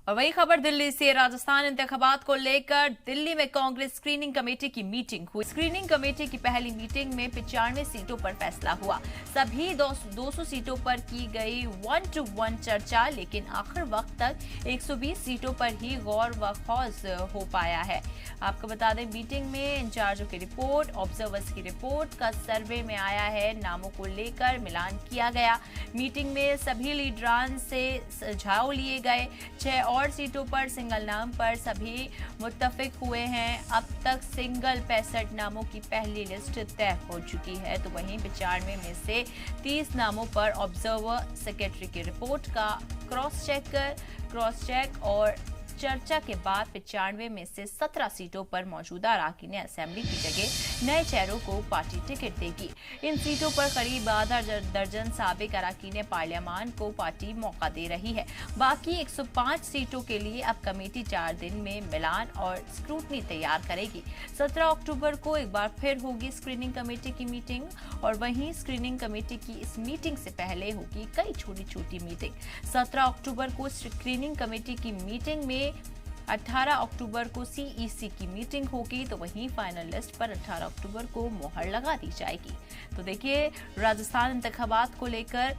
और वही खबर दिल्ली से, राजस्थान इंतखाबात को लेकर दिल्ली में कांग्रेस स्क्रीनिंग कमेटी की मीटिंग हुई। स्क्रीनिंग कमेटी की पहली मीटिंग में 95 सीटों पर फैसला हुआ। सभी 200 सीटों पर की गई 1 to 1 चर्चा, लेकिन आखिर वक्त तक 120 सीटों पर ही गौर व खौज हो पाया है। आपको बता दें, मीटिंग में इंचार्जों की रिपोर्ट, ऑब्जर्वर्स की रिपोर्ट का सर्वे में आया है। नामों को लेकर मिलान किया गया। मीटिंग में सभी लीडरान से सुझाव लिए गए। 6 और सीटों पर सिंगल नाम पर सभी मुत्तफिक हुए हैं। अब तक सिंगल 65 नामों की पहली लिस्ट तय हो चुकी है, तो वहीं 95 में से 30 नामों पर ऑब्जर्वर सेक्रेटरी की रिपोर्ट का क्रॉस चेक और चर्चा के बाद 95 में से 17 सीटों पर मौजूदा अराकीन असेंबली की जगह नए चेहरों को पार्टी टिकट देगी। इन सीटों पर करीब आधा दर्जन साबिक अराकीन पार्लियामान को पार्टी मौका दे रही है। बाकी 105 सीटों के लिए अब कमेटी 4 दिन में मिलान और स्क्रूटनी तैयार करेगी। 17 अक्टूबर को एक बार फिर होगी स्क्रीनिंग कमेटी की मीटिंग, और वहीं स्क्रीनिंग कमेटी की इस मीटिंग से पहले होगी कई छोटी छोटी मीटिंग। 17 अक्टूबर को स्क्रीनिंग कमेटी की मीटिंग में 18 अक्टूबर को सीईसी की मीटिंग होगी, तो वहीं फाइनल लिस्ट पर 18 अक्टूबर को मोहर लगा दी जाएगी। तो देखिए, राजस्थान इंतखाबात को लेकर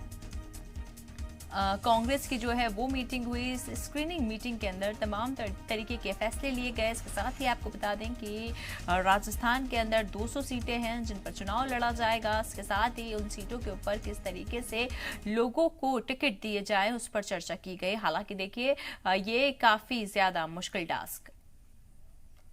कांग्रेस की जो है वो मीटिंग हुई। इस स्क्रीनिंग मीटिंग के अंदर तमाम तरीके के फैसले लिए गए। इसके साथ ही आपको बता दें कि राजस्थान के अंदर 200 सीटें हैं जिन पर चुनाव लड़ा जाएगा। इसके साथ ही उन सीटों के ऊपर किस तरीके से लोगों को टिकट दिए जाए उस पर चर्चा की गई। हालांकि देखिए, ये काफी ज्यादा मुश्किल टास्क